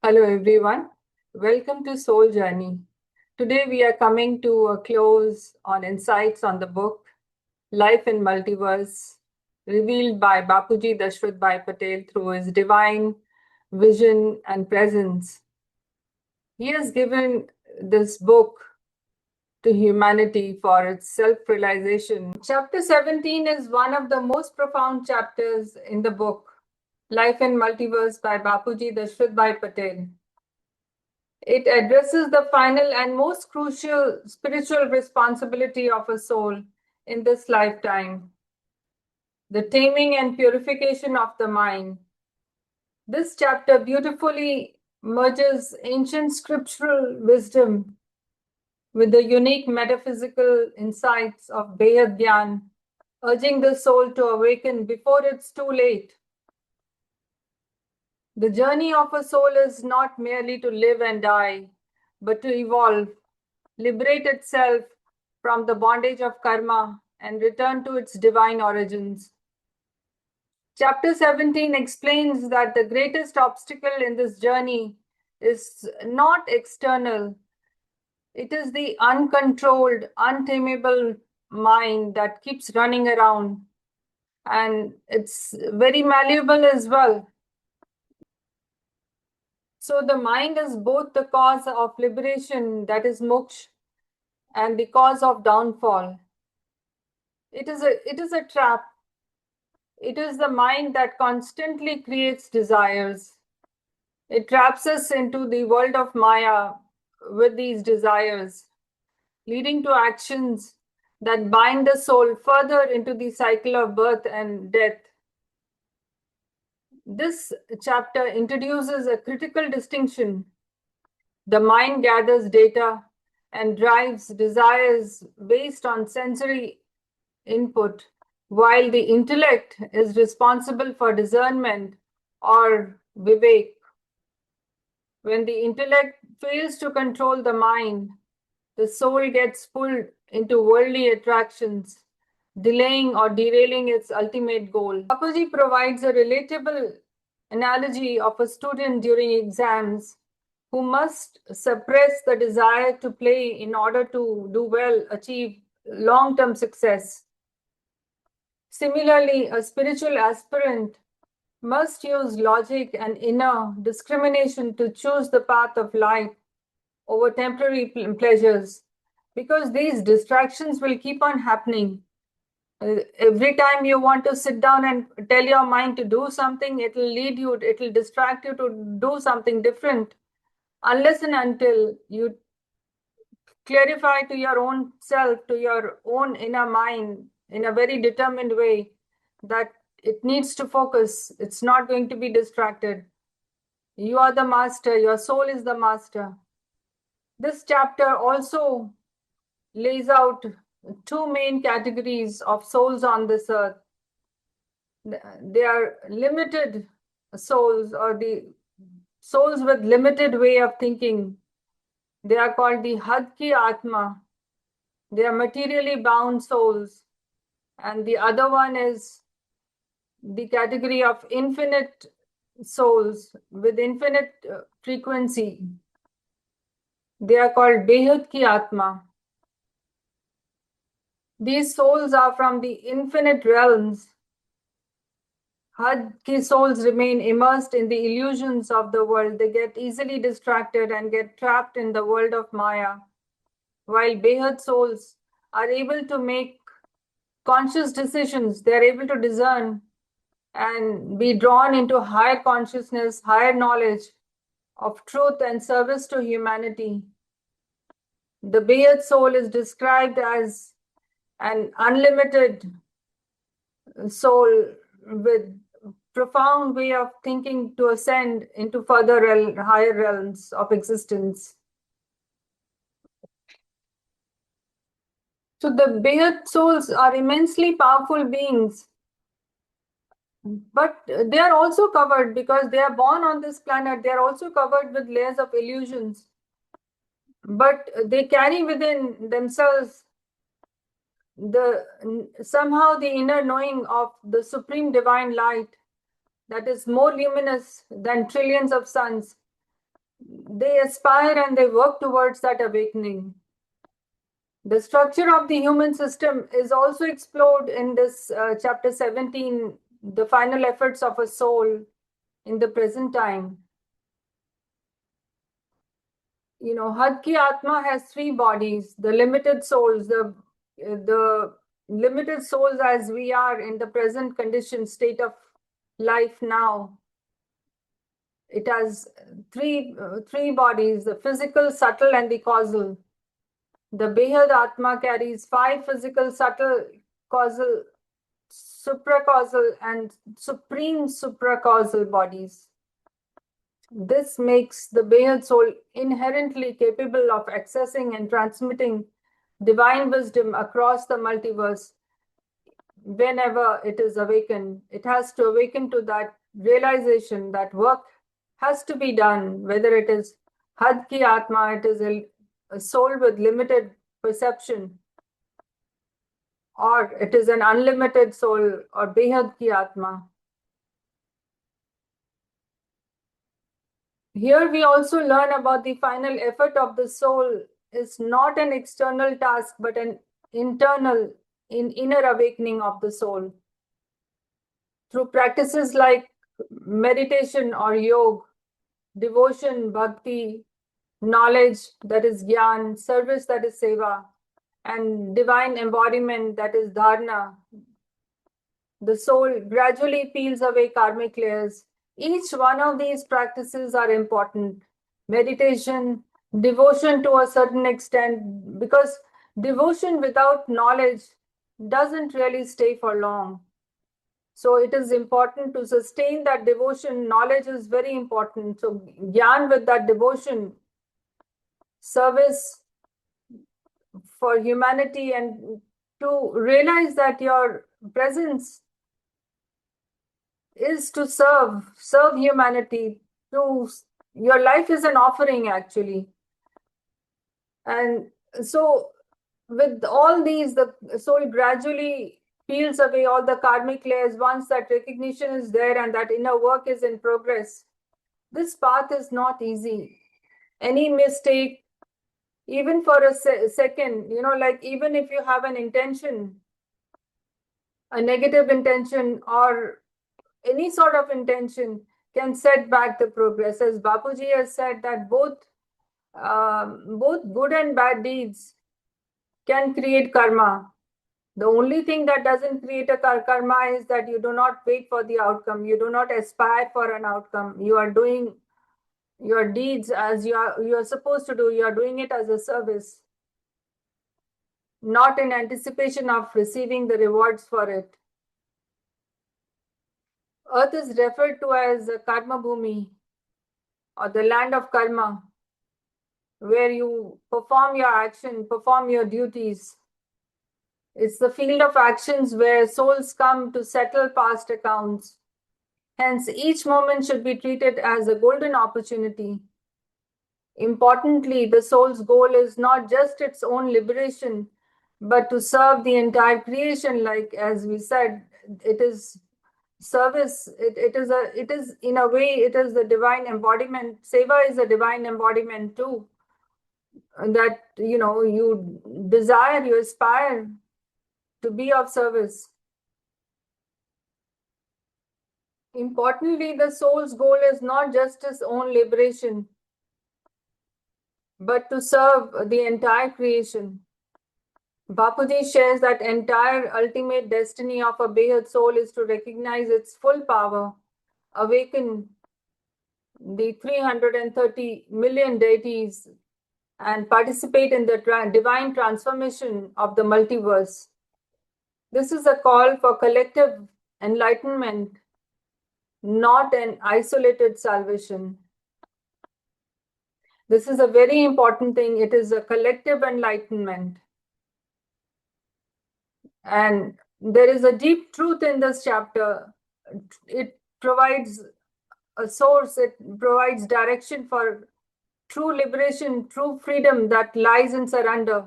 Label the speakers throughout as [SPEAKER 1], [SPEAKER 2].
[SPEAKER 1] Hello everyone, welcome to Soul Journey. Today we are coming to a close on insights on the book Life in Multiverse, revealed by Bapuji Dashrathbhai Patel through his divine vision and presence. He has given this book to humanity for its self-realization. Chapter 17 is one of the most profound chapters in the book, Life in Multiverse by Bapuji Dashrathbhai Patel. It addresses the final and most crucial spiritual responsibility of a soul in this lifetime, the taming and purification of the mind. This chapter beautifully merges ancient scriptural wisdom with the unique metaphysical insights of Behad Gyan, urging the soul to awaken before it's too late. The journey of a soul is not merely to live and die, but to evolve, liberate itself from the bondage of karma, and return to its divine origins. Chapter 17 explains that the greatest obstacle in this journey is not external. It is the uncontrolled, untamable mind that keeps running around. And it's very malleable as well. So the mind is both the cause of liberation, that is moksha, and the cause of downfall. It is a trap. It is the mind that constantly creates desires. It traps us into the world of Maya with these desires, leading to actions that bind the soul further into the cycle of birth and death. This chapter introduces a critical distinction. The mind gathers data and drives desires based on sensory input, while the intellect is responsible for discernment or Vivek. When the intellect fails to control the mind, the soul gets pulled into worldly attractions, delaying or derailing its ultimate goal. Bapuji provides a relatable analogy of a student during exams who must suppress the desire to play in order to do well, achieve long-term success. Similarly, a spiritual aspirant must use logic and inner discrimination to choose the path of light over temporary pleasures, because these distractions will keep on happening. Every time you want to sit down and tell your mind to do something, it will lead you, it will distract you to do something different, unless and until you clarify to your own self, to your own inner mind in a very determined way that it needs to focus. It's not going to be distracted. You are the master. Your soul is the master. This chapter also lays out two main categories of souls on this earth. They are limited souls, or the souls with limited way of thinking. They are called the Hudki Atma. They are materially bound souls. And the other one is the category of infinite souls with infinite frequency. They are called Behad ki Atma. These souls are from the infinite realms. Hudki souls remain immersed in the illusions of the world. They get easily distracted and get trapped in the world of Maya, while Behad souls are able to make conscious decisions. They're able to discern and be drawn into higher consciousness, higher knowledge of truth and service to humanity. The Behad soul is described as an unlimited soul with profound way of thinking to ascend into further higher realms of existence. So the Behad souls are immensely powerful beings, but they are also covered, because they are born on this planet, they are also covered with layers of illusions. But they carry within themselves somehow the inner knowing of the supreme divine light that is more luminous than trillions of suns, they aspire and they work towards that awakening. The structure of the human system is also explored in this chapter 17, the final efforts of a soul in the present time. You know, Hudki Atma has three bodies, the limited souls, the limited souls as we are in the present condition state of life now. It has three bodies, the physical, subtle, and the causal. The Behad Atma carries five physical, subtle, causal, supracausal, and supreme supracausal bodies. This makes the Behad soul inherently capable of accessing and transmitting divine wisdom across the multiverse. Whenever it is awakened, it has to awaken to that realization that work has to be done, whether it is Hudki Atma, it is a soul with limited perception, or it is an unlimited soul, or Behad ki Atma. Here we also learn about the final effort of the soul is not an external task, but an internal, inner awakening of the soul. Through practices like meditation or yoga, devotion, bhakti, knowledge, that is Gyan, service, that is Seva, and divine embodiment, that is Dharana, the soul gradually peels away karmic layers. Each one of these practices are important. Meditation, devotion to a certain extent, because devotion without knowledge doesn't really stay for long. So it is important to sustain that devotion. Knowledge is very important. So Gyan with that devotion, service for humanity, and to realize that your presence is to serve humanity. Your life is an offering actually. And so with all these, the soul gradually peels away all the karmic layers once that recognition is there and that inner work is in progress. This path is not easy. Any mistake, even for a second, like even if you have an intention, a negative intention or any sort of intention can set back the progress. As Bapuji has said that both good and bad deeds can create karma. The only thing that doesn't create a karma is that you do not wait for the outcome. You do not aspire for an outcome. You are doing your deeds as you are supposed to do. You are doing it as a service, not in anticipation of receiving the rewards for it. Earth is referred to as Karmabhoomi, or the land of karma, where you perform your action, perform your duties. It's the field of actions where souls come to settle past accounts. Hence, each moment should be treated as a golden opportunity. Importantly, the soul's goal is not just its own liberation, but to serve the entire creation. Like as we said, it is service. It is in a way, it is the divine embodiment. Seva is a divine embodiment too. That you desire, you aspire to be of service. Importantly, the soul's goal is not just its own liberation, but to serve the entire creation. Bapuji shares that entire ultimate destiny of a Behad soul is to recognize its full power, awaken the 330 million deities, and participate in the divine transformation of the multiverse. This is a call for collective enlightenment, not an isolated salvation. This is a very important thing. It is a collective enlightenment. And there is a deep truth in this chapter. It provides a source, it provides direction for true liberation, true freedom that lies in surrender.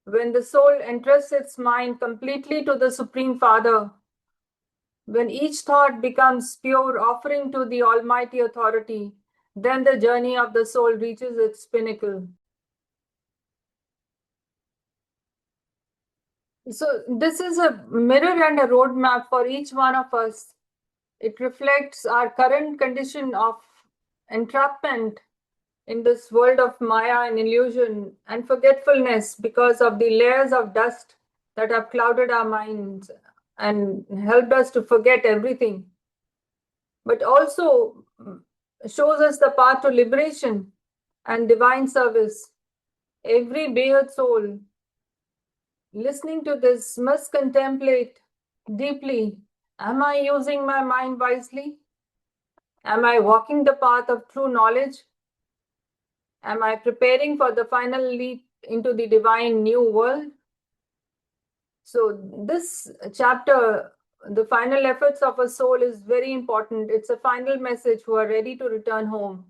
[SPEAKER 1] When the soul entrusts its mind completely to the Supreme Father, when each thought becomes pure offering to the Almighty Authority, then the journey of the soul reaches its pinnacle. So this is a mirror and a roadmap for each one of us. It reflects our current condition of entrapment in this world of Maya and illusion and forgetfulness because of the layers of dust that have clouded our minds and helped us to forget everything. But also shows us the path to liberation and divine service. Every Behad soul listening to this must contemplate deeply. Am I using my mind wisely? Am I walking the path of true knowledge? Am I preparing for the final leap into the divine new world? So this chapter, the final efforts of a soul, is very important. It's a final message who are ready to return home.